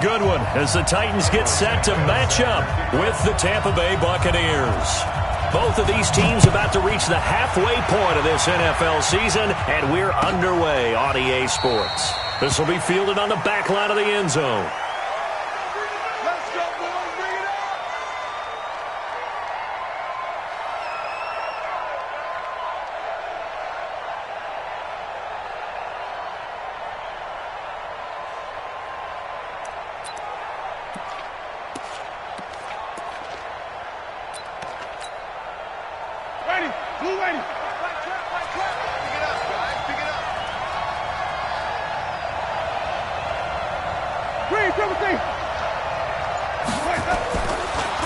Good one as the Titans get set to match up with the Tampa Bay Buccaneers. Both of these teams about to reach the halfway point of this NFL season, and we're underway on EA Sports. This will be fielded on the back line of the end zone.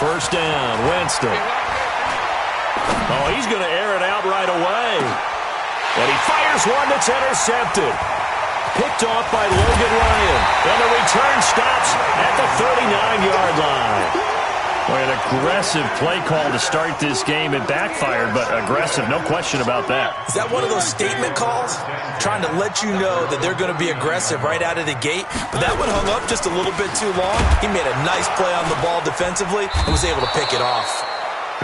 First down, Winston. Oh, he's going to air it out right away. And he fires one that's intercepted. Picked off by Logan Ryan. And the return stops at the 39-yard line. Boy, an aggressive play call to start this game. It backfired, but aggressive, no question about that. Is that one of those statement calls? Trying to let you know that they're going to be aggressive right out of the gate. But that one hung up just a little bit too long. He made a nice play on the ball defensively and was able to pick it off.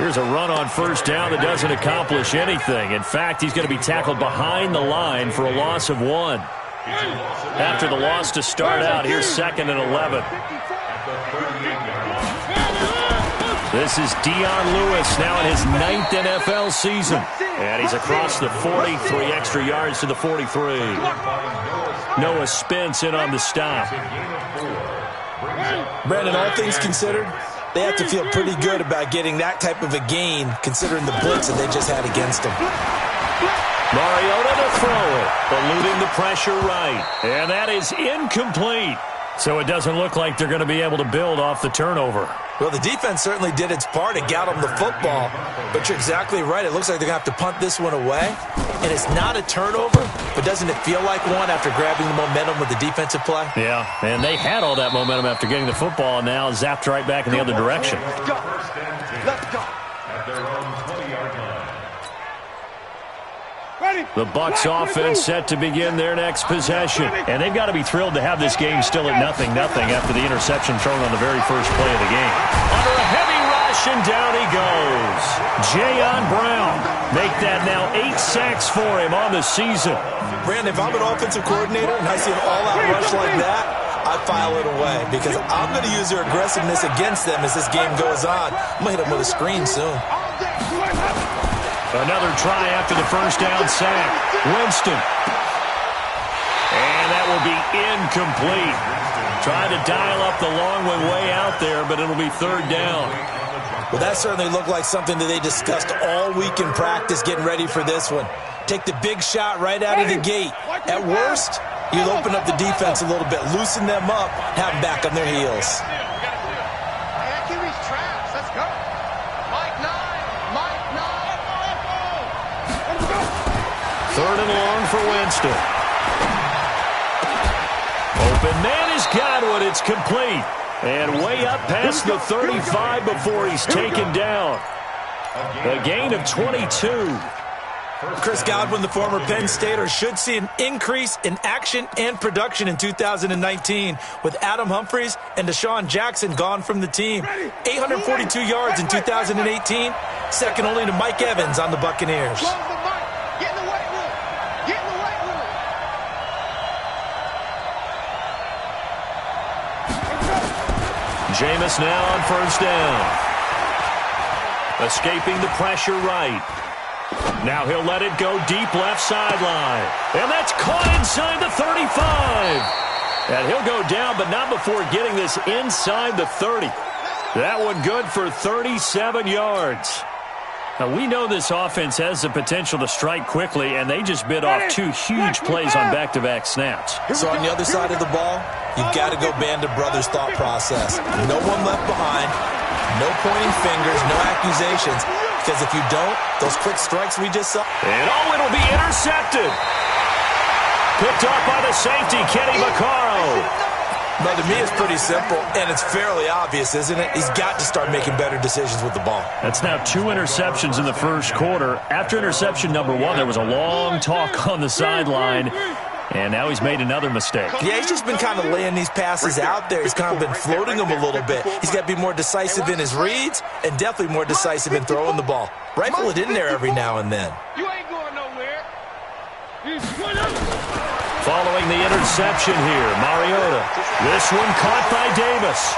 Here's a run on first down that doesn't accomplish anything. In fact, he's going to be tackled behind the line for a loss of 1. After the loss to start out, here's 2nd and 11. This is Dion Lewis now in his 9th NFL season. And he's across the 40, 3 extra yards to the 43. Noah Spence in on the stop. Brandon, all things considered, they have to feel pretty good about getting that type of a gain considering the blitz that they just had against them. Mariota to throw it, eluding the pressure right. And that is incomplete. So it doesn't look like they're going to be able to build off the turnover. Well, the defense certainly did its part to got them the football. But you're exactly right. It looks like they're going to have to punt this one away. And it's not a turnover, but doesn't it feel like one after grabbing the momentum with the defensive play? Yeah, and they had all that momentum after getting the football, and now zapped right back in the other direction. Let's go. Let's go. At their own 20-yard line. The Bucs offense set to begin their next possession. And they've got to be thrilled to have this game still at 0-0 after the interception thrown on the very first play of the game. Under a heavy rush, and down he goes. Jayon Brown. Make that now 8 sacks for him on the season. Brandon, if I'm an offensive coordinator and I see an all-out rush like that, I file it away because I'm going to use their aggressiveness against them as this game goes on. I'm going to hit them with a screen soon. Another try after the first down sack. Winston. And that will be incomplete. Trying to dial up the long one way out there, but it'll be 3rd down. Well, that certainly looked like something that they discussed all week in practice getting ready for this one. Take the big shot right out of the gate. At worst, you'll open up the defense a little bit, loosen them up, have them back on their heels. 3rd and long for Winston. Open man is Godwin. It's complete. And way up past the 35 before he's taken down. A gain of 22. Chris Godwin, the former Penn Stater, should see an increase in action and production in 2019 with Adam Humphries and Deshaun Jackson gone from the team. 842 yards in 2018, second only to Mike Evans on the Buccaneers. Jameis now on first down. Escaping the pressure right. Now he'll let it go deep left sideline. And that's caught inside the 35. And he'll go down, but not before getting this inside the 30. That one good for 37 yards. Now, we know this offense has the potential to strike quickly, and they just bit off 2 huge plays on back-to-back snaps. So on the other side of the ball, you've got to go Band of Brothers thought process. No one left behind, no pointing fingers, no accusations, because if you don't, those quick strikes we just saw. And it'll be intercepted. Picked off by the safety, Kenny Vaccaro. But to me, it's pretty simple, and it's fairly obvious, isn't it? He's got to start making better decisions with the ball. That's now 2 interceptions in the first quarter. After interception number 1, there was a long talk on the sideline. And now he's made another mistake. Yeah, he's just been kind of laying these passes out there. He's kind of been floating them a little bit. He's got to be more decisive in his reads and definitely more decisive in throwing the ball. Rifle it in there every now and then. You ain't going nowhere. Following the interception here, Mariota. This one caught by Davis.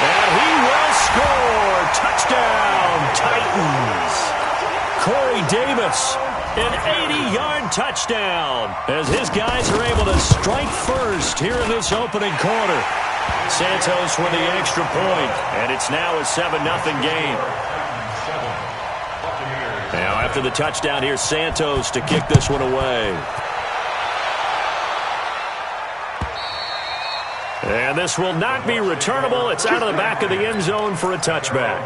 And he will score. Touchdown, Titans. Corey Davis, an 80-yard touchdown, as his guys are able to strike first here in this opening quarter. Santos with the extra point, and it's now a 7-0 game. Now after the touchdown here, Santos to kick this one away. And this will not be returnable. It's out of the back of the end zone for a touchback.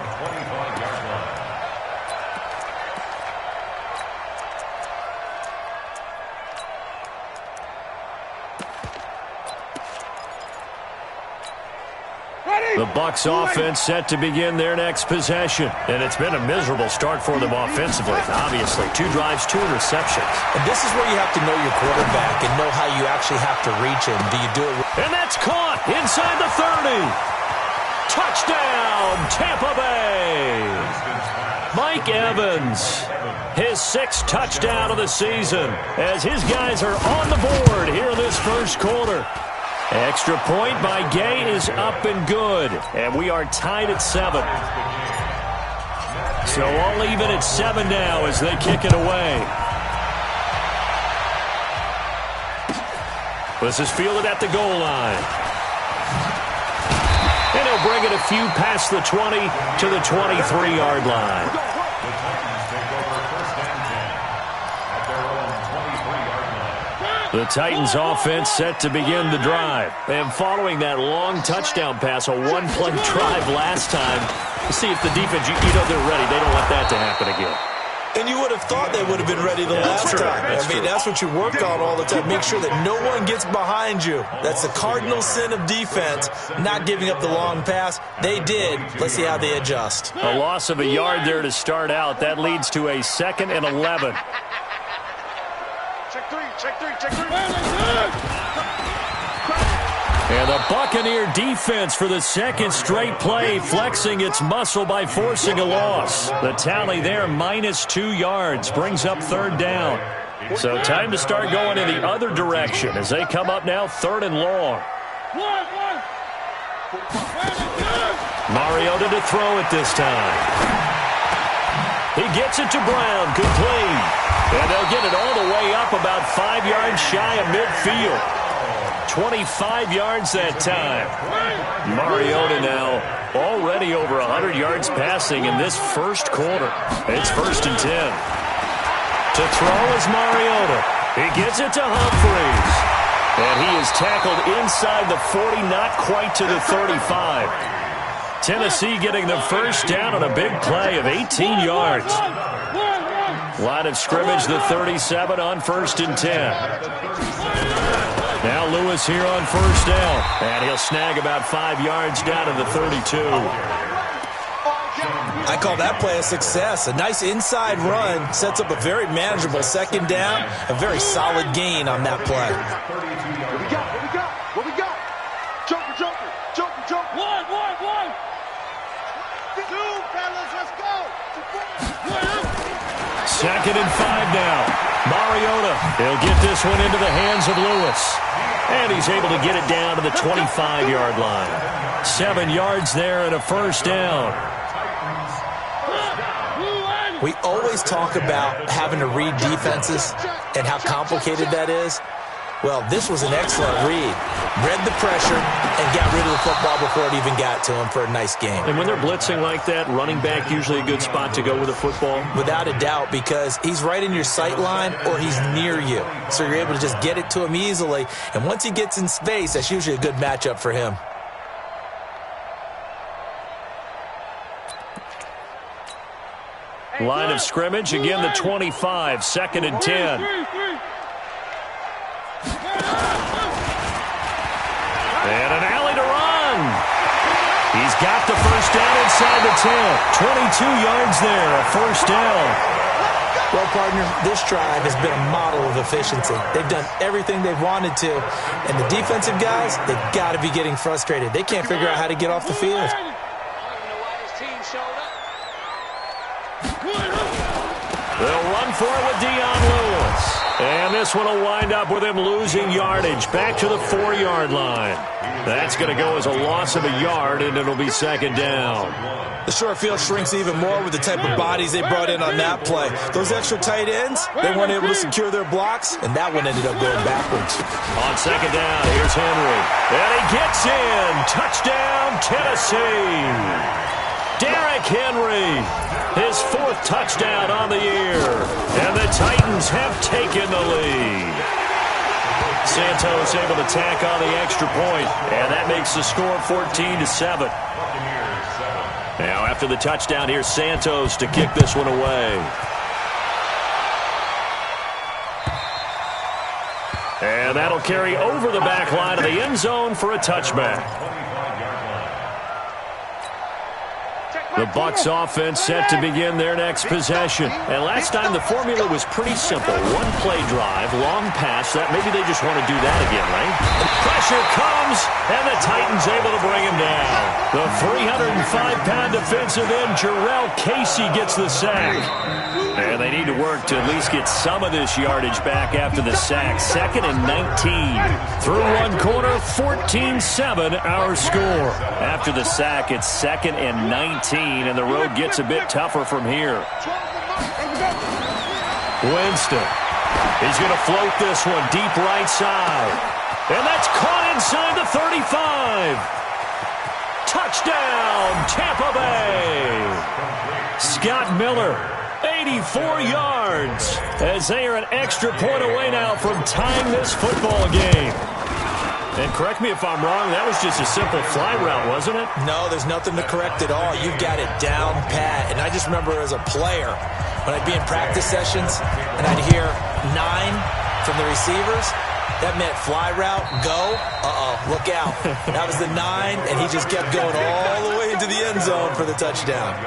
The Bucs offense set to begin their next possession. And it's been a miserable start for them offensively. Obviously, 2 drives, 2 interceptions. And this is where you have to know your quarterback and know how you actually have to reach him. Do you do it? And that's caught inside the 30. Touchdown, Tampa Bay. Mike Evans, his 6th touchdown of the season, as his guys are on the board here in this first quarter. Extra point by Gay is up and good, and we are tied at 7. So all even at 7 now as they kick it away. This is fielded at the goal line. And he'll bring it a few past the 20 to the 23-yard line. The Titans offense set to begin the drive. And following that long touchdown pass, a one-play drive last time, see if the defense, you know they're ready. They don't want that to happen again. And you would have thought they would have been ready the last time. That's what you work on all the time. Make sure that no one gets behind you. That's the cardinal sin of defense, not giving up the long pass. They did. Let's see how they adjust. A loss of a yard there to start out. That leads to a 2nd and 11. Check three. And the Buccaneer defense for the 2nd straight play, flexing its muscle by forcing a loss. The tally there, -2 yards, brings up 3rd down. So time to start going in the other direction as they come up now 3rd and long. Mariota to throw it this time. He gets it to Brown, complete. And they'll get it all the way up about 5 yards shy of midfield. 25 yards that time. Mariota now already over 100 yards passing in this first quarter. It's 1st and 10. To throw is Mariota. He gets it to Humphries. And he is tackled inside the 40, not quite to the 35. Tennessee getting the first down on a big play of 18 yards. Line of scrimmage, the 37 on 1st and 10. Now Lewis here on 1st down. And he'll snag about 5 yards down to the 32. I call that play a success. A nice inside run sets up a very manageable 2nd down. A very solid gain on that play. What we got? Jumper. One. 2, fellas, let's go. 2nd and 5 now. Mariota, he'll get this one into the hands of Lewis. And he's able to get it down to the 25-yard line. 7 yards there and a 1st down. We always talk about having to read defenses and how complicated that is. Well, this was an excellent read. Read the pressure and got rid of the football before it even got to him for a nice game. And when they're blitzing like that, running back usually a good spot to go with a football? Without a doubt, because he's right in your sight line or he's near you. So you're able to just get it to him easily. And once he gets in space, that's usually a good matchup for him. Line of scrimmage, again the 25, 2nd and 10. And an alley to run. He's got the first down inside the 10. 22 yards there, a 1st down. Well, partner, this drive has been a model of efficiency. They've done everything they've wanted to, and the defensive guys, they've got to be getting frustrated. They can't figure out how to get off the field. They'll run for it with Dion Lewis. And this one will wind up with him losing yardage back to the 4-yard line. That's going to go as a loss of a yard, and it'll be second down. The short field shrinks even more with the type of bodies they brought in on that play. Those extra tight ends, they weren't able to secure their blocks, and that one ended up going backwards. On second down, here's Henry. And he gets in. Touchdown, Tennessee. Derrick Henry, his 4th touchdown on the year. And the Titans have taken the lead. Santos able to tack on the extra point, and that makes the score 14-7. Now, after the touchdown, here's Santos to kick this one away. And that'll carry over the back line of the end zone for a touchback. The Bucs offense set to begin their next possession. And last time the formula was pretty simple. One play drive, long pass. That maybe they just want to do that again, right? Pressure comes, and the Titans able to bring him down. The 305-pound defensive end, Jarrell Casey, gets the sack. And they need to work to at least get some of this yardage back after the sack. 2nd and 19. Through one quarter, 14-7 our score. After the sack, it's 2nd and 19, and the road gets a bit tougher from here. Winston. He's going to float this one deep right side. And that's caught inside the 35. Touchdown, Tampa Bay. Scott Miller. 84 yards as they are an extra point away now from tying this football game. And correct me if I'm wrong, that was just a simple fly route, wasn't it? No, there's nothing to correct at all. You've got it down pat. And I just remember as a player, when I'd be in practice sessions and I'd hear 9 from the receivers, that meant fly route, go, look out. That was the 9, and he just kept going all the way into the end zone for the touchdown.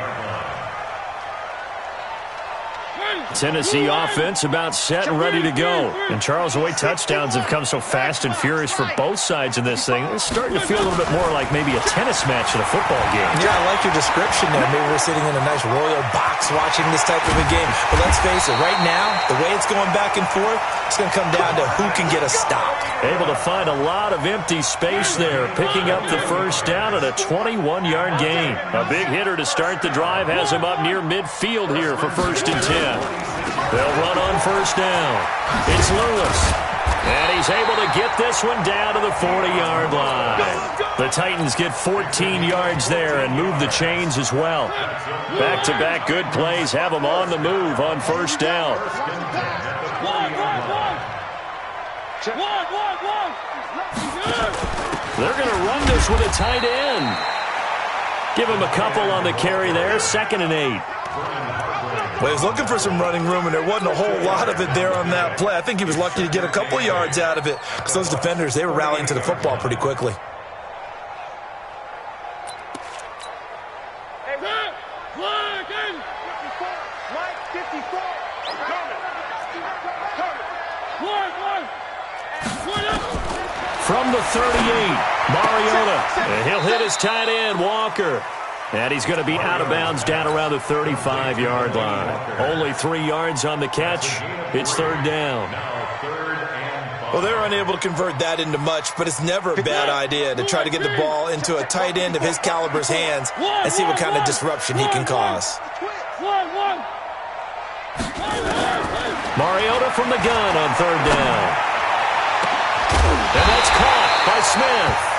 Tennessee offense about set and ready to go. And Charles, the way touchdowns have come so fast and furious for both sides of this thing, it's starting to feel a little bit more like maybe a tennis match than a football game. Yeah, I like your description there. Maybe we're sitting in a nice royal box watching this type of a game. But let's face it, right now, the way it's going back and forth, it's going to come down to who can get a stop. Able to find a lot of empty space there, picking up the first down at a 21-yard gain. A big hitter to start the drive has him up near midfield here for 1st and 10. They'll run on first down. It's Lewis. And he's able to get this one down to the 40-yard line. The Titans get 14 yards there and move the chains as well. Back-to-back good plays have them on the move on first down. They're going to run this with a tight end. Give him a couple on the carry there. 2nd and 8. Well, he was looking for some running room, and there wasn't a whole lot of it there on that play. I think he was lucky to get a couple of yards out of it because those defenders, they were rallying to the football pretty quickly. From the 38, Mariota. And he'll hit his tight end, Walker. And he's going to be out of bounds down around the 35-yard line. Only 3 yards on the catch. It's 3rd down. Well, they're unable to convert that into much, but it's never a bad idea to try to get the ball into a tight end of his caliber's hands and see what kind of disruption he can cause. Mariota from the gun on 3rd down. And that's caught by Smith.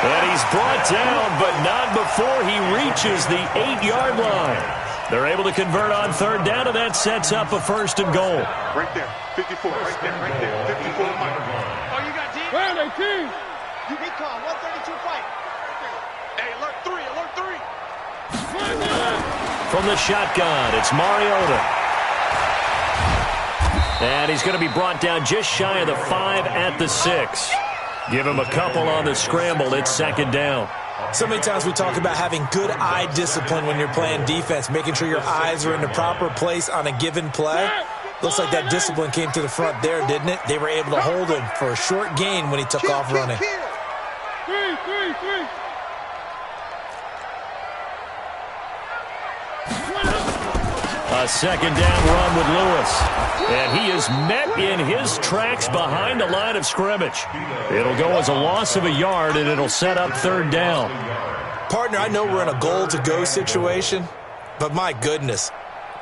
And he's brought down, but not before he reaches the 8-yard line. They're able to convert on 3rd down, and that sets up a 1st and goal. Right there, 54, right there, 54. Oh, you got deep? Where are they, team? You be calm, 132 fight. Hey, alert 3. From the shotgun, it's Mariota. And he's going to be brought down just shy of the 5 at the 6. Give him a couple on the scramble. It's 2nd down. So many times we talk about having good eye discipline when you're playing defense, making sure your eyes are in the proper place on a given play. Looks like that discipline came to the front there, didn't it? They were able to hold him for a short gain when he took off running. A second down run with Lewis. And he is met in his tracks behind the line of scrimmage. It'll go as a loss of a yard, and it'll set up third down. Partner, I know we're in a goal-to-go situation, but my goodness.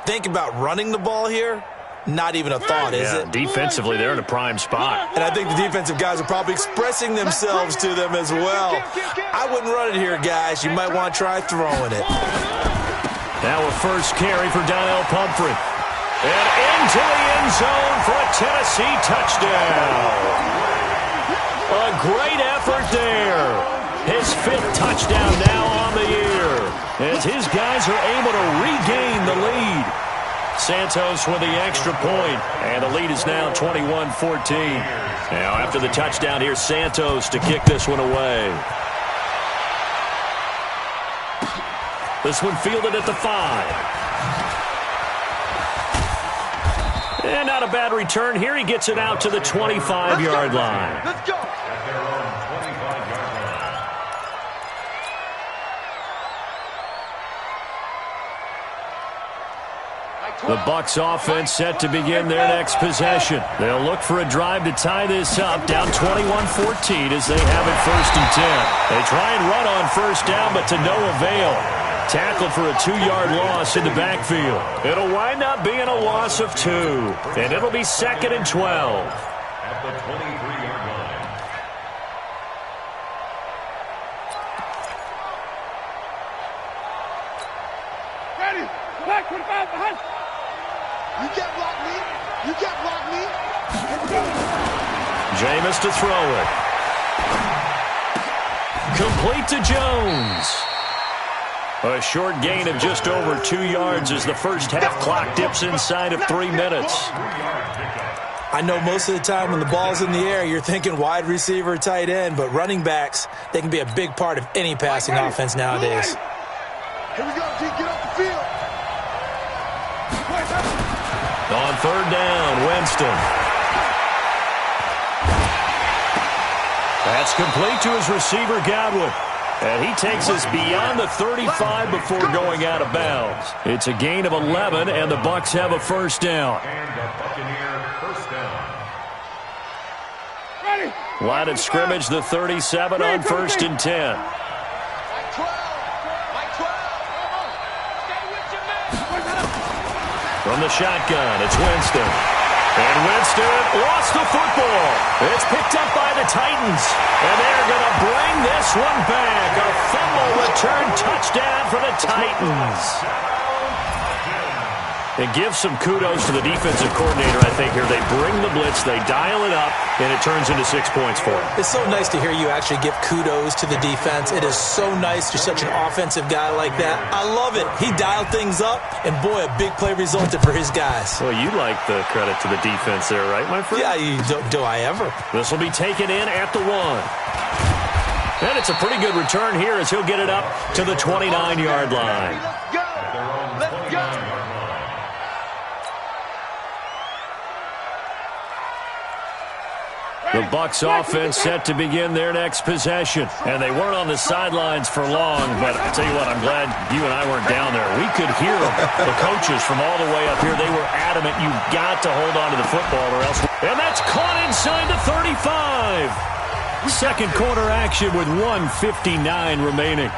Think about running the ball here. Not even a thought, is it? Defensively, they're in a prime spot. And I think the defensive guys are probably expressing themselves to them as well. I wouldn't run it here, guys. You might want to try throwing it. Now a first carry for Donnell Pumphrey. And into the end zone for a Tennessee touchdown. A great effort there. His 5th touchdown now on the year, as his guys are able to regain the lead. Santos with the extra point, and the lead is now 21-14. Now after the touchdown, here's Santos to kick this one away. This one fielded at the 5. And not a bad return here. He gets it out to the 25-yard line. Let's go. At their own 25-yard line. The Bucs offense set to begin their next possession. They'll look for a drive to tie this up, down 21-14 as they have it 1st and 10. They try and run on first down, but to no avail. Tackled for a 2-yard loss in the backfield. It'll wind up being a loss of 2, and it'll be 2nd and 12. At the 23-yard line. Ready. Back, 25, behind. You can't block me. You can't block me. Let's go. Jameis to throw it. Complete to Jones. A short gain of just over 2 yards as the first half clock dips inside of 3 minutes. I know most of the time when the ball's in the air, you're thinking wide receiver, tight end, but running backs, they can be a big part of any passing offense nowadays. Here we go, G. Get off the field. On third down, Winston. That's complete to his receiver, Godwin. And he takes us beyond the 35 before going out of bounds. It's a gain of 11, and the Bucs have a first down. And the Buccaneer first down. Ready. Line of scrimmage, the 37 on 1st and 10. Like 12. Like 12. Stay with your man. From the shotgun, it's Winston. And Winston lost the football. It's picked up by the Titans. And they're going to bring this one back. A fumble return touchdown for the Titans. And give some kudos to the defensive coordinator, I think, here. They bring the blitz, they dial it up, and it turns into 6 points for them. It's so nice to hear you actually give kudos to the defense. It is so nice. You're such an offensive guy like that. I love it. He dialed things up, and boy, a big play resulted for his guys. Well, you like the credit to the defense there, right, my friend? Yeah, do I ever? This will be taken in at the 1. And it's a pretty good return here as he'll get it up to the 29-yard line. Let's go. Let's go. The Bucs offense set to begin their next possession. And they weren't on the sidelines for long, but I tell you what, I'm glad you and I weren't down there. We could hear them. The coaches from all the way up here, they were adamant, you've got to hold on to the football or else. And that's caught inside the 35. Second quarter action with 1:59 remaining.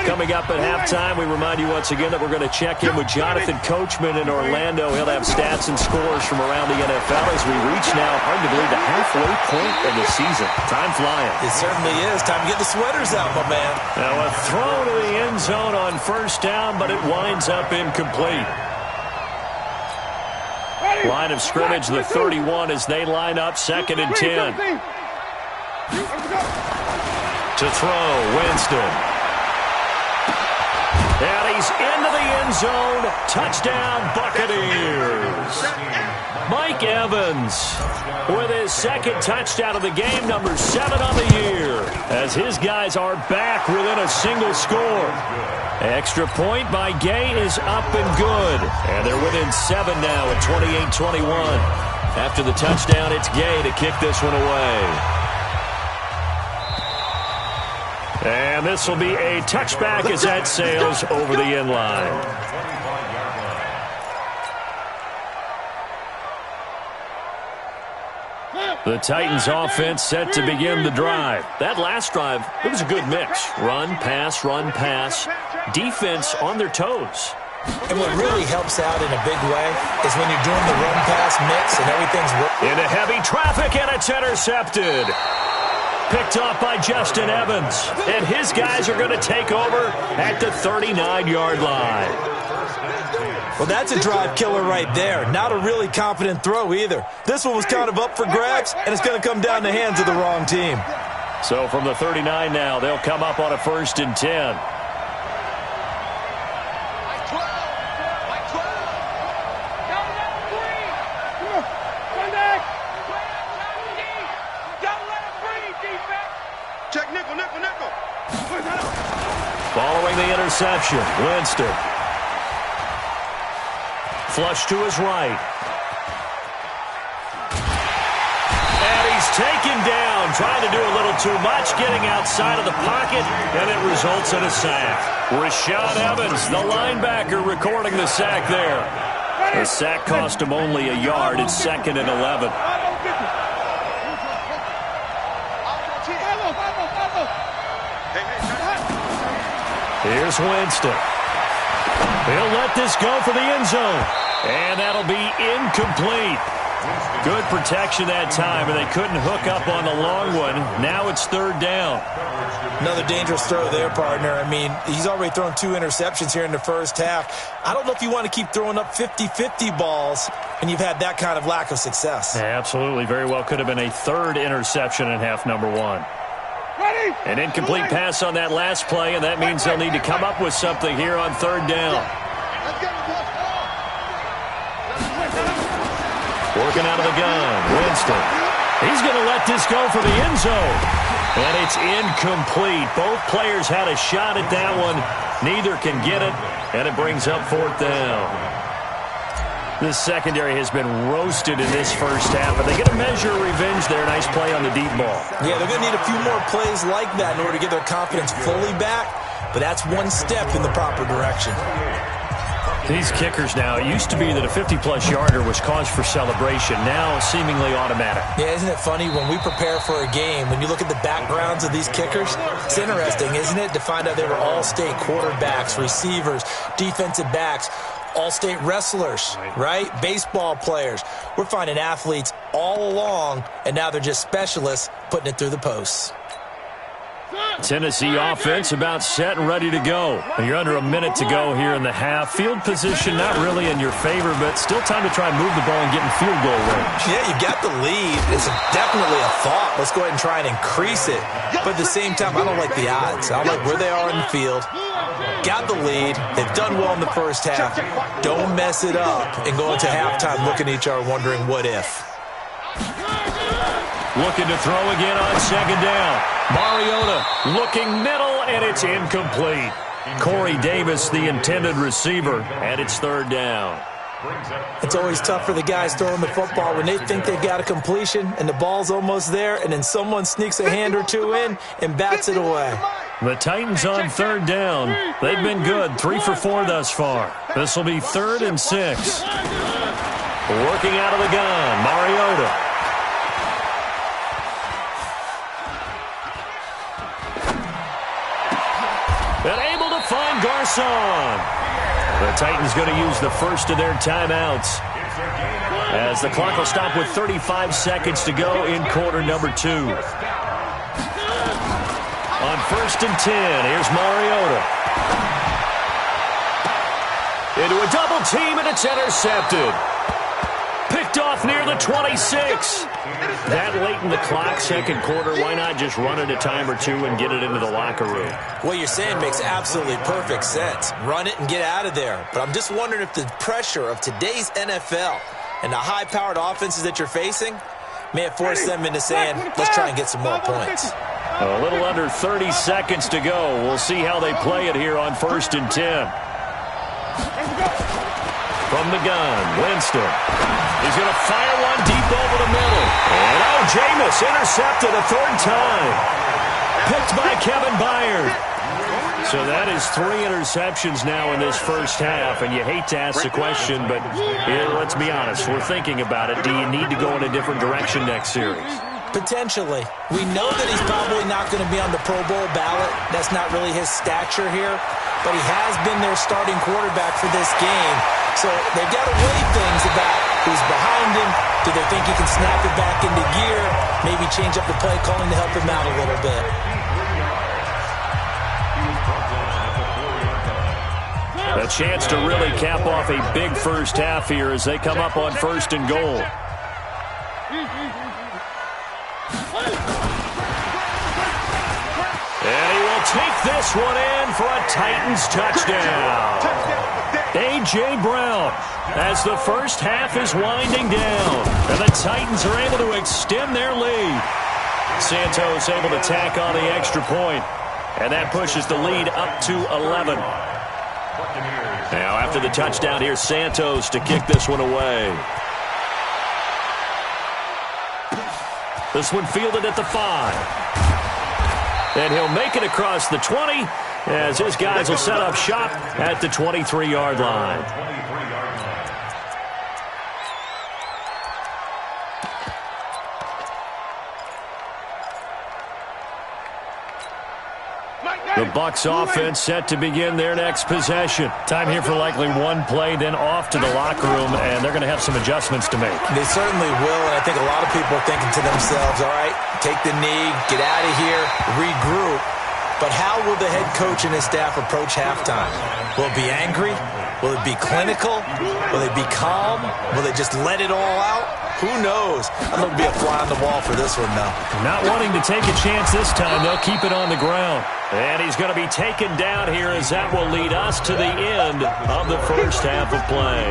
Coming up at halftime, we remind you once again that we're going to check in with Jonathan Coachman in Orlando. He'll have stats and scores from around the NFL as we reach now, hard to believe, the halfway point of the season. Time flying. It certainly is. Time to get the sweaters out, my man. Now a throw to the end zone on first down, but it winds up incomplete. Line of scrimmage, the 31 as they line up, 2nd and 10. To throw, Winston. And he's into the end zone. Touchdown, Buccaneers. Mike Evans with his second touchdown of the game, number 7 on the year, as his guys are back within a single score. Extra point by Gay is up and good, and they're within 7 now at 28-21. After the touchdown, it's Gay to kick this one away. And this will be a touchback as that sails over the end line. The Titans offense set to begin the drive. That last drive, it was a good mix. Run, pass, defense on their toes. And what really helps out in a big way is when you're doing the run-pass mix and everything's working. Into heavy traffic, and it's intercepted. Picked off by Justin Evans. And his guys are going to take over at the 39-yard line. Well, that's a drive killer right there. Not a really confident throw either. This one was kind of up for grabs, and it's going to come down the hands of the wrong team. So from the 39 now, they'll come up on a 1st and 10. Following the interception, Winston. Flush to his right. And he's taken down, trying to do a little too much, getting outside of the pocket, and it results in a sack. Rashaan Evans, the linebacker, recording the sack there. The sack cost him only a yard. It's 2nd and 11. Here's Winston. He'll let this go for the end zone. And that'll be incomplete. Good protection that time, and they couldn't hook up on the long one. Now it's 3rd down. Another dangerous throw there, partner. I mean, he's already thrown 2 interceptions here in the first half. I don't know if you want to keep throwing up 50-50 balls, and you've had that kind of lack of success. Yeah, absolutely. Very well could have been a 3rd interception in half number 1. An incomplete pass on that last play, and that means they'll need to come up with something here on 3rd down. Working out of the gun, Winston. He's going to let this go for the end zone. And it's incomplete. Both players had a shot at that one. Neither can get it, and it brings up 4th down. This secondary has been roasted in this first half, but they get a measure of revenge there. Nice play on the deep ball. Yeah, they're going to need a few more plays like that in order to get their confidence fully back, but that's one step in the proper direction. These kickers now, it used to be that a 50-plus yarder was cause for celebration. Now seemingly automatic. Yeah, isn't it funny when we prepare for a game, when you look at the backgrounds of these kickers, it's interesting, isn't it, to find out they were all-state quarterbacks, receivers, defensive backs, all-state wrestlers, right? Baseball players. We're finding athletes all along, and now they're just specialists putting it through the posts. Tennessee offense about set and ready to go. You're under a minute to go here in the half. Field position not really in your favor, but still time to try and move the ball and get in field goal range. Yeah, you got the lead. It's definitely a thought. Let's go ahead and try and increase it. But at the same time, I don't like the odds. I don't like where they are in the field. Got the lead. They've done well in the first half. Don't mess it up and go into halftime looking at each other wondering what if. Looking to throw again on 2nd down. Mariota looking middle, and it's incomplete. Corey Davis, the intended receiver, and it's 3rd down. It's always tough for the guys throwing the football when they think they've got a completion and the ball's almost there, and then someone sneaks a hand or two in and bats it away. The Titans on 3rd down. They've been good, 3 for 4 thus far. This will be 3rd and 6. Working out of the gun, Mariota. And able to find Garcon. The Titans going to use the first of their timeouts, as the clock will stop with 35 seconds to go in quarter number 2. On 1st and 10, here's Mariota. Into a double team, and it's intercepted. Picked off near the 26. That late in the clock, 2nd quarter, why not just run it a time or two and get it into the locker room? What you're saying makes absolutely perfect sense. Run it and get out of there. But I'm just wondering if the pressure of today's NFL and the high-powered offenses that you're facing may have forced them into saying, let's try and get some more points. A little under 30 seconds to go. We'll see how they play it here on 1st and 10. From the gun, Winston. He's going to fire one deep over the middle. And Jameis intercepted a 3rd time. Picked by Kevin Byard. So that is 3 interceptions now in this first half, and you hate to ask the question, but let's be honest, we're thinking about it. Do you need to go in a different direction next series? Potentially. We know that he's probably not going to be on the Pro Bowl ballot. That's not really his stature here, but he has been their starting quarterback for this game. So they've got to weigh things about who's behind him. Do they think he can snap it back into gear? Maybe change up the play calling to help him out a little bit. A chance to really cap off a big first half here as they come up on 1st and goal. And he will take this one in for a Titans touchdown. A.J. Brown as the first half is winding down. And the Titans are able to extend their lead. Santos able to tack on the extra point. And that pushes the lead up to 11. Now after the touchdown, here's Santos to kick this one away. This one fielded at the 5. And he'll make it across the 20 as his guys will set up shop at the 23-yard line. The Bucs offense set to begin their next possession. Time here for likely one play, then off to the locker room, and they're going to have some adjustments to make. They certainly will, and I think a lot of people are thinking to themselves, all right, take the knee, get out of here, regroup. But how will the head coach and his staff approach halftime? Will it be angry? Will it be clinical? Will they be calm? Will they just let it all out? Who knows? I'm going to be a fly on the wall for this one, though. Not wanting to take a chance this time, they'll keep it on the ground. And he's going to be taken down here as that will lead us to the end of the first half of play.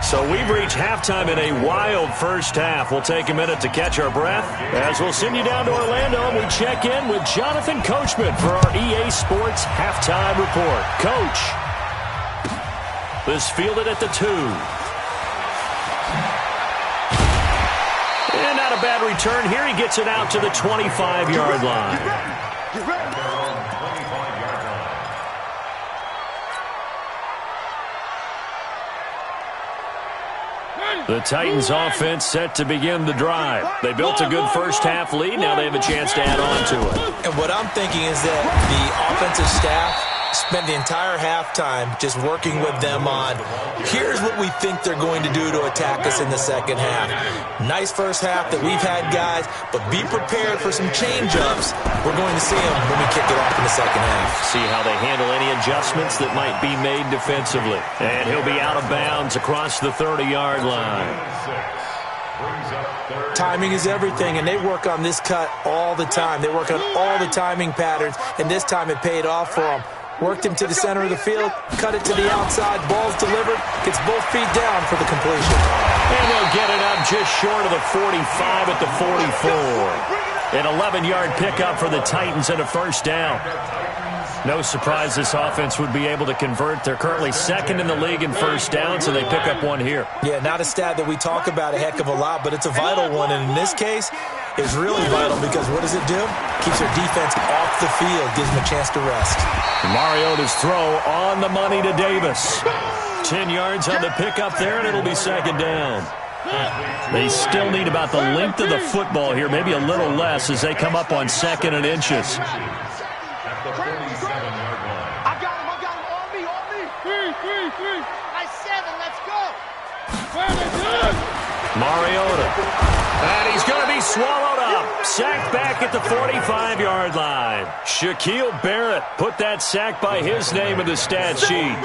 So we've reached halftime in a wild first half. We'll take a minute to catch our breath as we'll send you down to Orlando and we check in with Jonathan Coachman for our EA Sports Halftime Report. Coach, this fielded at the 2. And not a bad return here. He gets it out to the 25-yard line. The Titans offense set to begin the drive. They built a good first half lead. Now they have a chance to add on to it. And what I'm thinking is that the offensive staff spent the entire halftime just working with them on, here's what we think they're going to do to attack us in the second half. Nice first half that we've had, guys, but be prepared for some change-ups. We're going to see them when we kick it off in the second half. See how they handle any adjustments that might be made defensively. And he'll be out of bounds across the 30-yard line. Timing is everything, and they work on this cut all the time. They work on all the timing patterns, and this time it paid off for them. Worked him to the center of the field, cut it to the outside, ball's delivered, gets both feet down for the completion. And they'll get it up just short of the 45 at the 44. An 11-yard pickup for the Titans and a first down. No surprise this offense would be able to convert. They're currently second in the league in first downs, and they pick up one here. Yeah, not a stat that we talk about a heck of a lot, but it's a vital one, and in this case, it's really vital because what does it do? Keeps their defense off the field, gives them a chance to rest. Mariota's throw on the money to Davis. 10 yards on the pickup there, and it'll be second down. They still need about the length of the football here, maybe a little less as they come up on 2nd and inches. I got him, on me. 3. Nice 7, let's go. Mariota. And he's going to be swallowed up. Sacked back at the 45-yard line. Shaquille Barrett put that sack by his name in the stat sheet.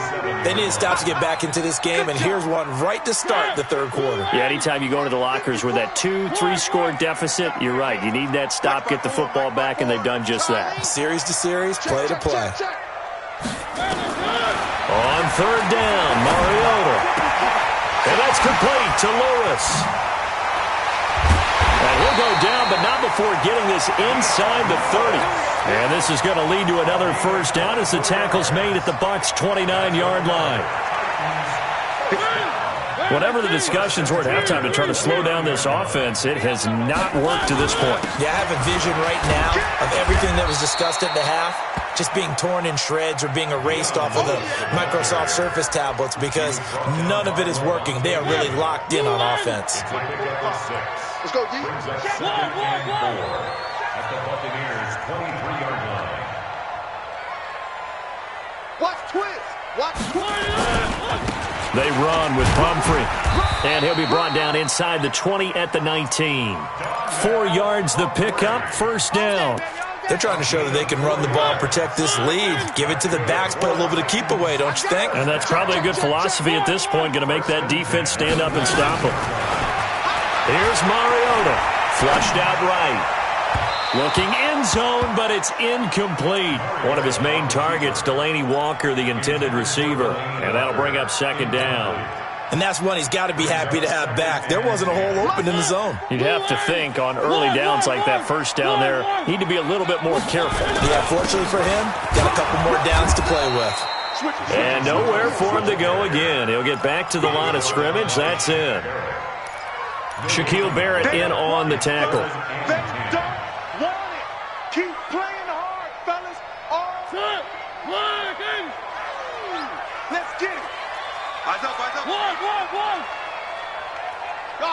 They need to stop to get back into this game, and here's one right to start the third quarter. Yeah, anytime you go into the lockers with that 2-3 score deficit, you're right. You need that stop, get the football back, and they've done just that. Series to series, play to play. On third down, Mariota. And that's complete to Lewis. And he'll go down, but not before getting this inside the 30. And this is going to lead to another first down as the tackle's made at the Bucs' 29-yard line. Whatever the discussions were at halftime to try to slow down this offense, it has not worked to this point. Yeah, I have a vision right now of everything that was discussed at the half just being torn in shreds or being erased off of the Microsoft Surface tablets because none of it is working. They are really locked in on offense. Let's go, D. At the Buccaneers' 23-yard line. Watch twist. Watch twist. They run with Pumphrey. And he'll be brought down inside the 20 at the 19. 4 yards the pickup, first down. They're trying to show that they can run the ball and protect this lead. Give it to the backs, put a little bit of keep away, don't you think? And that's probably a good philosophy at this point, going to make that defense stand up and stop them. Here's Mariota, flushed out right. Looking end zone, but it's incomplete. One of his main targets, Delaney Walker, the intended receiver. And that'll bring up second down. And that's one he's got to be happy to have back. There wasn't a hole open in the zone. You'd have to think on early downs like that first down there, need to be a little bit more careful. Yeah, fortunately for him, got a couple more downs to play with. And nowhere for him to go again. He'll get back to the line of scrimmage. That's it. Shaquille Barrett in on the tackle. They don't want it. Keep playing hard, fellas. Let's get it. Eyes up, eyes up. One. Go.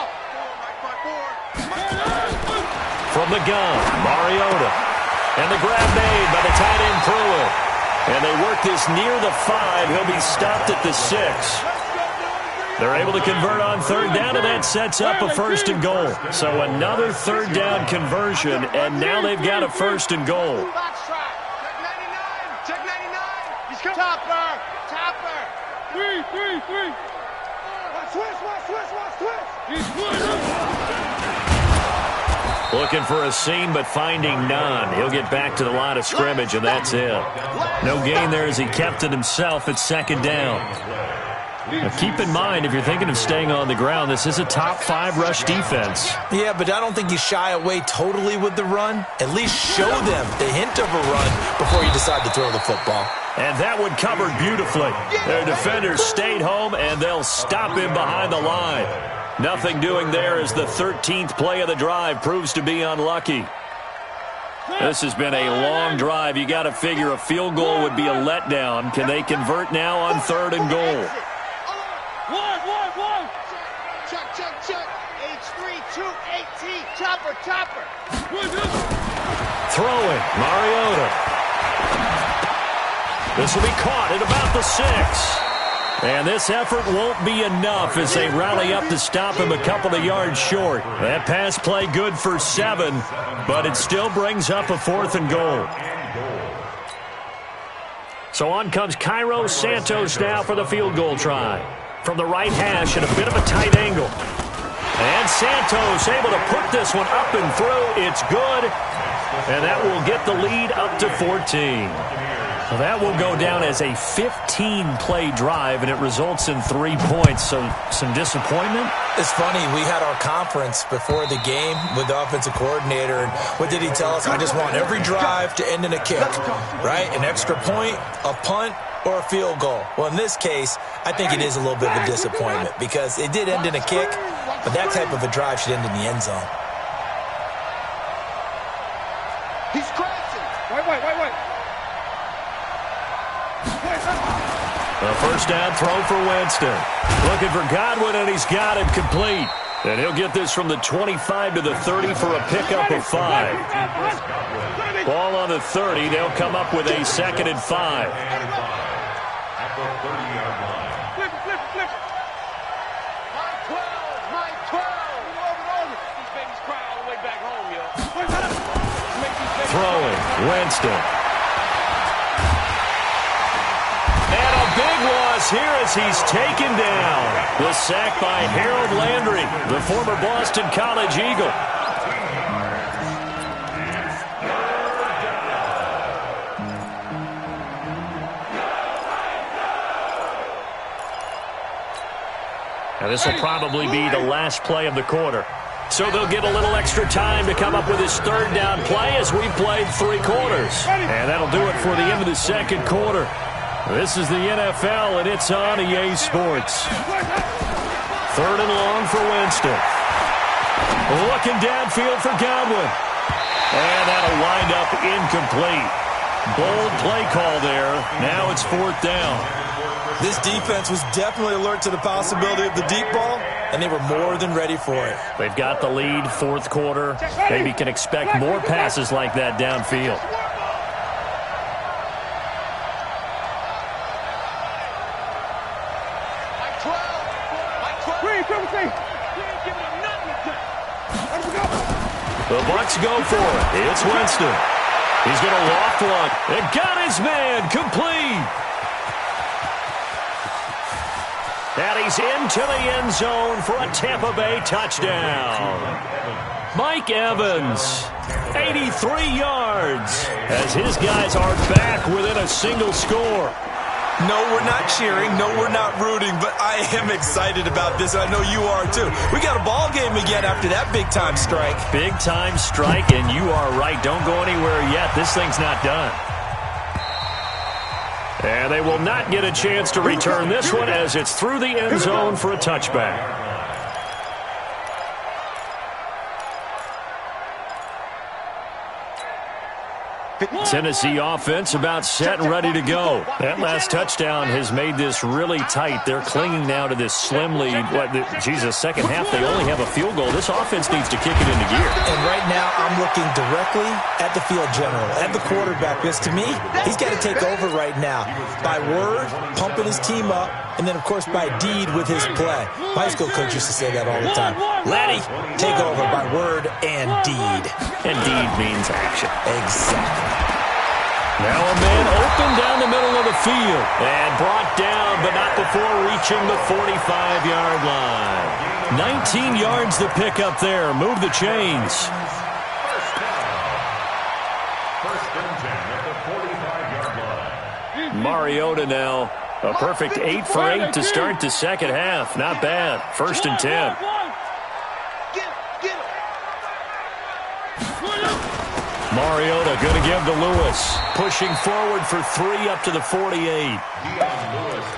From the gun, Mariota. And the grab made by the tight end Pruitt. And they work this near the 5. He'll be stopped at the 6. They're able to convert on third down, and that sets up a first and goal. So another third down conversion, and now they've got a first and goal. Check 99. Topper. Three. Watch twist. Looking for a seam, but finding none. He'll get back to the line of scrimmage, and that's it. No gain there as he kept it himself at second down. Now keep in mind, if you're thinking of staying on the ground, this is a top 5 rush defense. Yeah, but I don't think you shy away totally with the run. At least show them the hint of a run before you decide to throw the football. And that one covered beautifully. Their defenders stayed home, and they'll stop him behind the line. Nothing doing there as the 13th play of the drive proves to be unlucky. This has been a long drive. You got to figure a field goal would be a letdown. Can they convert now on third and goal? One. Check. H328T. Chopper. Throwing, Mariota. This will be caught at about the 6. And this effort won't be enough as they rally up to stop him a couple of yards short. That pass play good for 7, but it still brings up a fourth and goal. So on comes Cairo Santos now for the field goal try. From the right hash at a bit of a tight angle. And Santos able to put this one up and through. It's good. And that will get the lead up to 14. Well, that will go down as a 15-play drive, and it results in 3 points. So some disappointment? It's funny. We had our conference before the game with the offensive coordinator, and what did he tell us? I just want every drive to end in a kick, right? An extra point, a punt, or a field goal. Well, in this case, I think it is a little bit of a disappointment because it did end in a kick, but that type of a drive should end in the end zone. He's crashing. Wait. A first down throw for Winston. Looking for Godwin, and he's got it complete. And he'll get this from the 25 to the 30 for a pickup of 5. Ball on the 30. They'll come up with a second and 5. At the 30-yard line. Flip. My 12. Over. These babies cry all the way back home, yo. Throwing, Winston. And a big loss here as he's taken down. The sack by Harold Landry, the former Boston College Eagle. Now, this will probably be the last play of the quarter. So they'll get a little extra time to come up with his third down play as we've played 3 quarters. And that'll do it for the end of the second quarter. This is the NFL, and it's on EA Sports. 3rd and long for Winston. Looking downfield for Godwin. And that'll wind up incomplete. Bold play call there. Now it's 4th down. This defense was definitely alert to the possibility of the deep ball, and they were more than ready for it. They've got the lead, 4th quarter. Maybe can expect more passes like that downfield. The Bucs go for it. It's Winston. He's going to loft one. And got his man complete. And he's into the end zone for a Tampa Bay touchdown. Mike Evans, 83 yards, as his guys are back within a single score. No, we're not cheering. No, we're not rooting, but I am excited about this, and I know you are too. We got a ball game again after that big-time strike. Big-time strike, and you are right. Don't go anywhere yet. This thing's not done. And they will not get a chance to return this one as it's through the end zone for a touchback. Tennessee offense about set and ready to go. That last touchdown has made this really tight. They're clinging now to this slim lead. Second half, they only have a field goal. This offense needs to kick it into gear. And right now, I'm looking directly at the field general, at the quarterback. Because to me, he's got to take over right now. By word, pumping his team up, and then, of course, by deed with his play. My high school coach used to say that all the time. Laddie, take over by word and deed. And deed means action. Exactly. Now a man open down the middle of the field. And brought down, but not before reaching the 45-yard line. 19 yards to pick up there. Move the chains. First and 10 at the 45-yard line. Mariota now. A perfect 8 for 8 to start the second half. Not bad. First and 10. Mariota going to give to Lewis. Pushing forward for 3 up to the 48.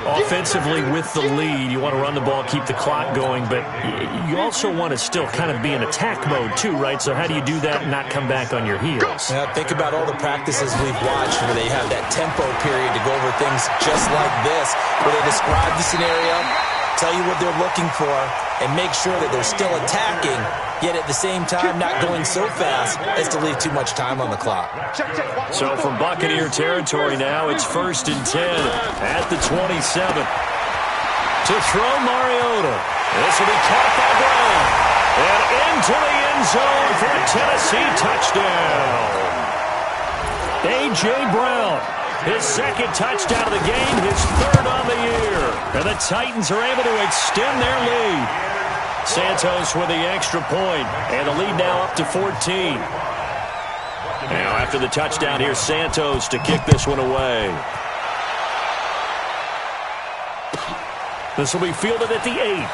Offensively with the lead, you want to run the ball, keep the clock going, but you also want to still kind of be in attack mode too, right? So how do you do that and not come back on your heels? Yeah, think about all the practices we've watched where they have that tempo period to go over things just like this, where they describe the scenario, tell you what they're looking for, and make sure that they're still attacking, yet at the same time not going so fast as to leave too much time on the clock. So from Buccaneer territory now, it's first and 10 at the 27. To throw Mariota. This will be caught by Brown. And into the end zone for a Tennessee touchdown. A.J. Brown. His second touchdown of the game, his 3rd on the year. And the Titans are able to extend their lead. Santos with the extra point, and the lead now up to 14. Now after the touchdown, here's Santos to kick this one away. This will be fielded at the 8.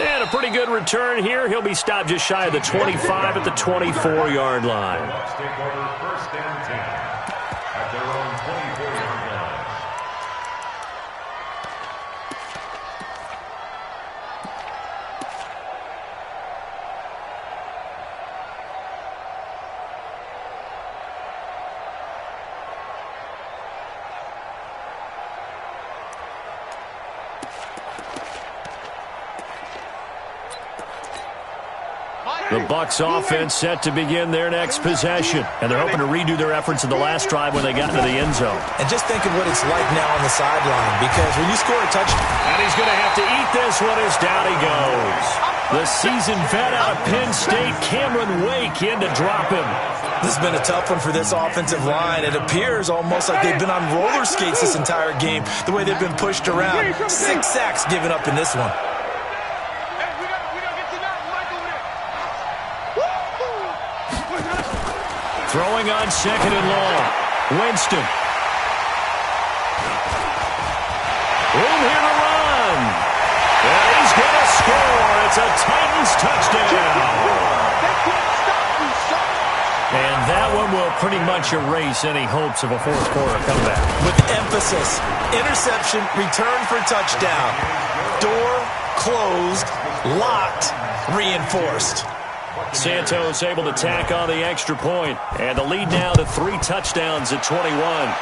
And a pretty good return here. He'll be stopped just shy of the 25 at the 24-yard line. Bucs take over first and 10 at their own 24-yard line. The Bucs offense set to begin their next possession. And they're hoping to redo their efforts in the last drive when they got into the end zone. And just think of what it's like now on the sideline, because when you score a touchdown... And he's going to have to eat this one as down he goes. The seasoned vet out of Penn State, Cameron Wake, in to drop him. This has been a tough one for this offensive line. It appears almost like they've been on roller skates this entire game, the way they've been pushed around. 6 sacks given up in this one. Throwing on second and long. Winston. Room here to run. And he's going to score. It's a Titans touchdown. And that one will pretty much erase any hopes of a fourth quarter comeback. With emphasis, interception, return for touchdown. Door closed, locked, reinforced. Santos able to tack on the extra point. And the lead now to 3 touchdowns at 21.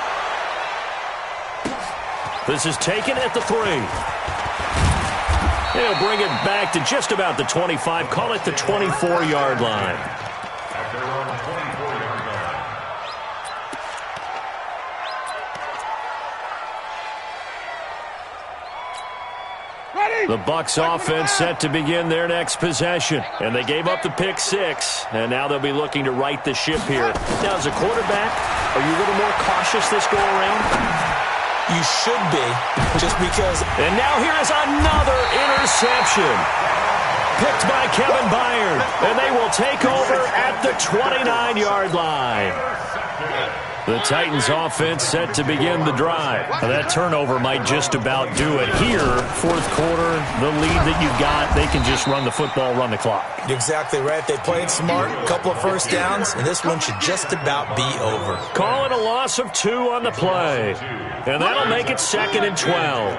This is taken at the 3. He'll bring it back to just about the 25. Call it the 24-yard line. At their own 24-yard line. The Bucs offense set to begin their next possession. And they gave up the pick 6. And now they'll be looking to right the ship here. Now, as a quarterback, are you a little more cautious this go around? You should be, just because. And now here is another interception. Picked by Kevin Byard. And they will take over at the 29-yard line. The Titans offense set to begin the drive. Now, that turnover might just about do it. Here, fourth quarter, the lead that you've got, they can just run the football, run the clock. You're exactly right. They played smart, a couple of first downs, and this one should just about be over. Call it a loss of 2 on the play. And that'll make it 2nd and 12.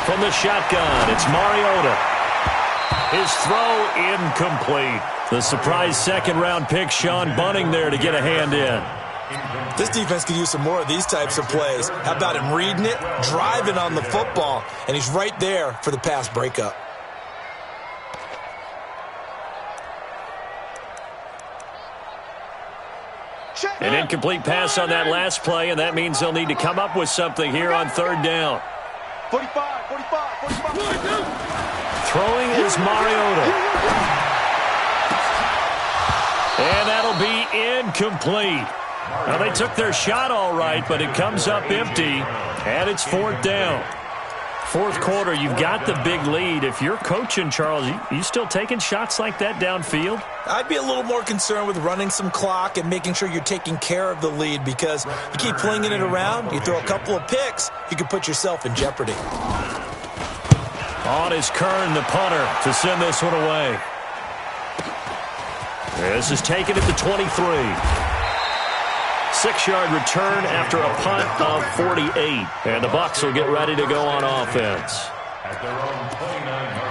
From the shotgun, it's Mariota. His throw incomplete. The surprise second-round pick, Sean Bunting, there to get a hand in. This defense could use some more of these types of plays. How about him reading it, driving on the football, and he's right there for the pass breakup. An incomplete pass on that last play, and that means they'll need to come up with something here on 3rd down. 45. Throwing is Mariota. And that'll be incomplete. Now, they took their shot all right, but it comes up empty, and it's 4th down. Fourth quarter, you've got the big lead. If you're coaching, Charles, you still taking shots like that downfield? I'd be a little more concerned with running some clock and making sure you're taking care of the lead, because you keep flinging it around, you throw a couple of picks, you could put yourself in jeopardy. On is Kern, the punter, to send this one away. This is taken at the 23. 6-yard return after a punt of 48. And the Bucs will get ready to go on offense. At their own 29-yard line.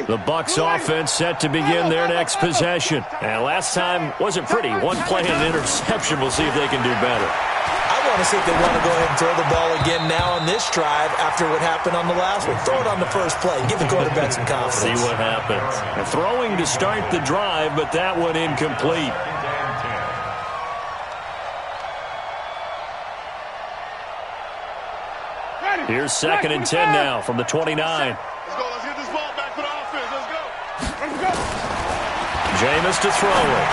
The Bucs offense set to begin their next possession. And last time wasn't pretty. One play and an interception. We'll see if they can do better. I want to see if they want to go ahead and throw the ball again now on this drive after what happened on the last one. Throw it on the first play. Give the quarterback some confidence. See what happens. And throwing to start the drive, but that one incomplete. Here's 2nd and 10 now from the 29. Let's get this ball back for the offense. Let's go. Jameis to throw it.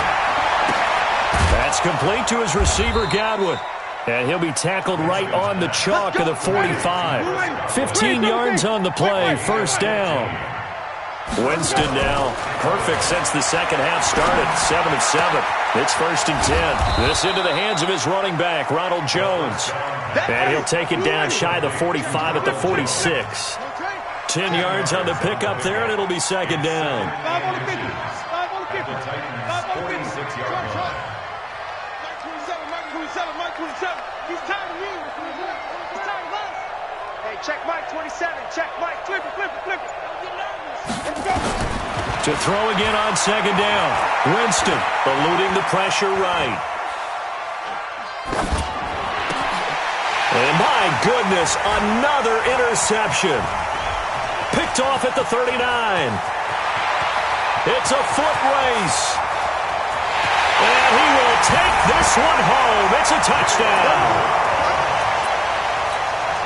That's complete to his receiver, Godwin. And he'll be tackled right on the chalk of the 45. 15 yards on the play, 1st down. Winston now, perfect since the second half started, 7 of 7. It's 1st and 10. This into the hands of his running back, Ronald Jones. And he'll take it down shy of the 45 at the 46. 10 yards on the pickup there, and it'll be 2nd down. 5 on the 50. 5 on the 50. 5 on the 50. 46-yard line. Mike 27. Mike 27. He's tired of you. He's tired of us. Hey, check Mike 27. Check Mike. Flip it. Don't get nervous. Let's go. To throw again on 2nd down. Winston eluding the pressure right. And my goodness, another interception. Picked off at the 39. It's a foot race. And he will take this one home. It's a touchdown.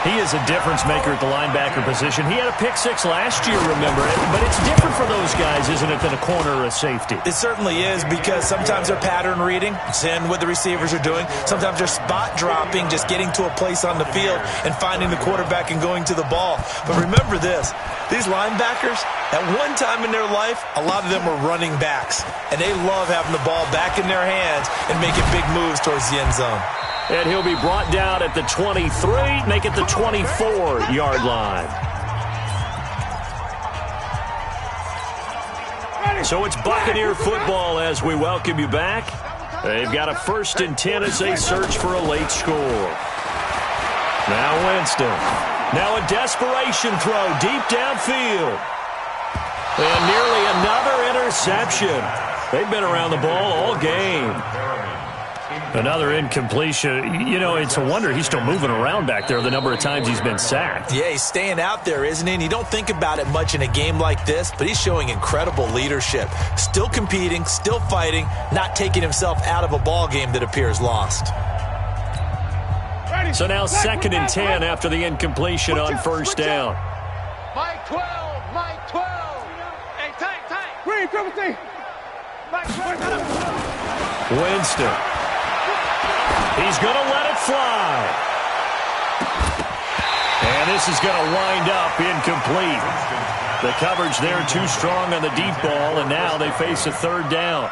He is a difference maker at the linebacker position. He had a pick six last year, remember it, but it's different for those guys, isn't it, than a corner or a safety? It certainly is, because sometimes they're pattern reading, seeing what the receivers are doing. Sometimes they're spot dropping, just getting to a place on the field and finding the quarterback and going to the ball. But remember this, these linebackers, at one time in their life, a lot of them were running backs, and they love having the ball back in their hands and making big moves towards the end zone. And he'll be brought down at the 23, make it the 24-yard line. So it's Buccaneer football as we welcome you back. They've got a 1st and 10 as they search for a late score. Now Winston. Now a desperation throw deep downfield. And nearly another interception. They've been around the ball all game. Another incompletion. You know, it's a wonder he's still moving around back there the number of times he's been sacked. Yeah, he's staying out there, isn't he? And you don't think about it much in a game like this, but he's showing incredible leadership. Still competing, still fighting, not taking himself out of a ball game that appears lost. So now 2nd and 10 after the incompletion on 1st down. Mike 12, Mike 12. Hey, tank. Green, triple T. Mike 12. Winston. He's going to let it fly. And this is going to wind up incomplete. The coverage there too strong on the deep ball, and now they face a 3rd down.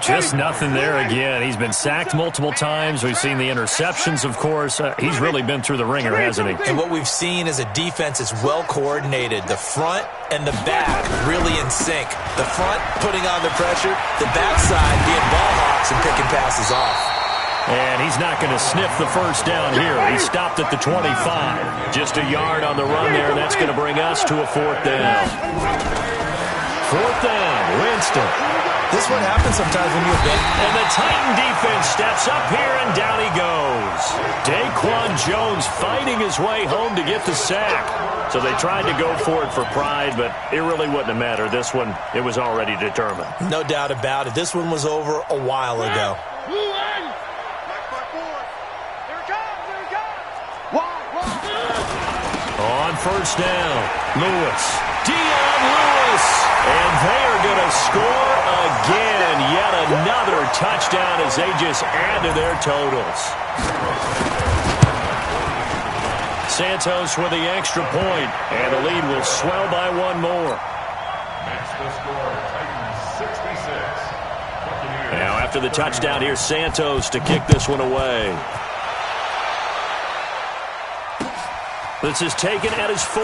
Just nothing there again. He's been sacked multiple times. We've seen the interceptions, of course. He's really been through the ringer, hasn't he? And what we've seen is a defense that's well coordinated. The front and the back really in sync. The front putting on the pressure, the backside being ball hawks and picking passes off. And he's not going to sniff the 1st down here. He stopped at the 25. Just a yard on the run there, and that's going to bring us to a 4th down. 4th down, Winston. This is what happens sometimes when you abandon. And the Titan defense steps up here, and down he goes. Daquan Jones fighting his way home to get the sack. So they tried to go for it for pride, but it really wouldn't have mattered. This one, it was already determined. No doubt about it. This one was over a while ago. On 1st down, Lewis. Dion Lewis. And they are going to score again. Yet another touchdown as they just add to their totals. Santos with the extra point, and the lead will swell by one more. That's the score, Titans 66. Buccaneers. Now after the touchdown, here's Santos to kick this one away. This is taken at his 4.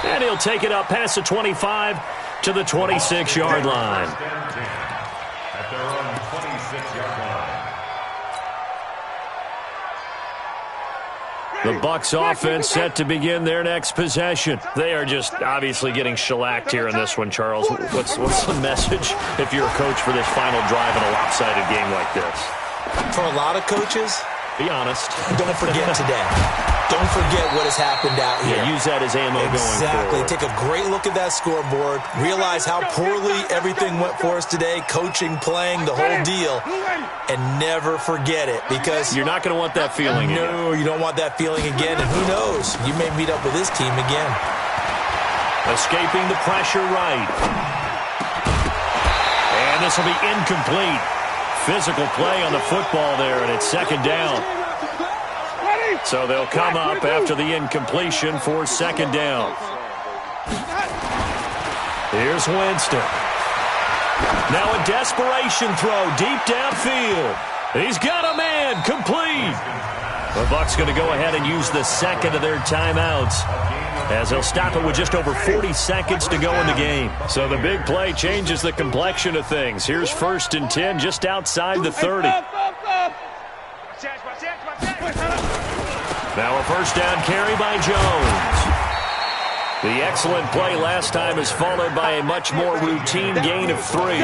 And he'll take it up past the 25 to the 26-yard line. At their own 26-yard line. The Bucs offense set to begin their next possession. They are just obviously getting shellacked here in this one, Charles. What's the message if you're a coach for this final drive in a lopsided game like this? For a lot of coaches, be honest. Don't forget today. Don't forget what has happened out here. Yeah, use that as ammo going forward. Exactly. Take a great look at that scoreboard. Realize how poorly everything went for us today. Coaching, playing, the whole deal. And never forget it, because you're not going to want that feeling again. No, you don't want that feeling again. And who knows? You may meet up with this team again. Escaping the pressure right. And this will be incomplete. Physical play on the football there, and it's 2nd down. So they'll come up after the incompletion for 2nd down. Here's Winston. Now a desperation throw deep downfield. He's got a man, complete. The Bucs going to go ahead and use the 2nd of their timeouts, as they'll stop it with just over 40 seconds to go in the game. So the big play changes the complexion of things. Here's 1st and 10 just outside the 30. Now a 1st down carry by Jones. The excellent play last time is followed by a much more routine gain of 3.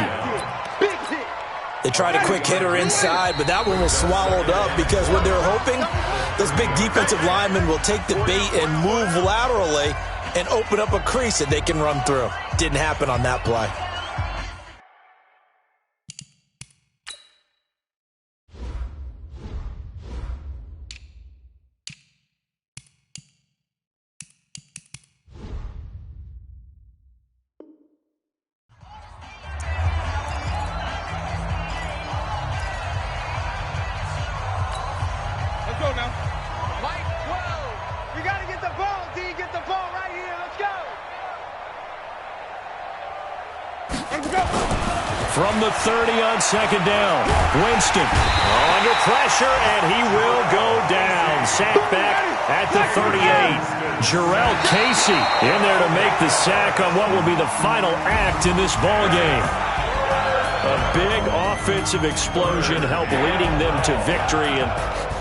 They tried a quick hitter inside, but that one was swallowed up, because what they're hoping, those big defensive linemen will take the bait and move laterally and open up a crease that they can run through. Didn't happen on that play. the ball right here. Let's go. Let's go. From the 30 on second down, Winston under pressure, and he will go down. Sacked back at the 38. Jarrell Casey in there to make the sack on what will be the final act in this ball game. A big offensive explosion helped leading them to victory, and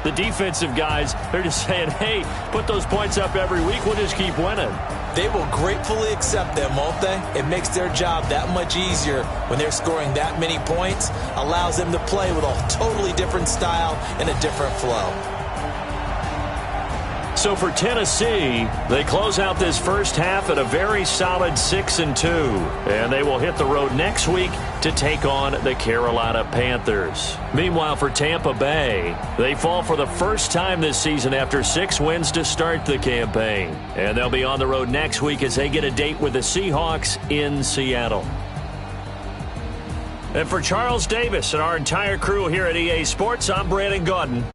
the defensive guys, they're just saying, hey, put those points up every week, we'll just keep winning. They will gratefully accept them, won't they? It makes their job that much easier when they're scoring that many points, allows them to play with a totally different style and a different flow. So for Tennessee, they close out this first half at a very solid 6-2. And they will hit the road next week to take on the Carolina Panthers. Meanwhile, for Tampa Bay, they fall for the first time this season after 6 wins to start the campaign. And they'll be on the road next week as they get a date with the Seahawks in Seattle. And for Charles Davis and our entire crew here at EA Sports, I'm Brandon Gaudin.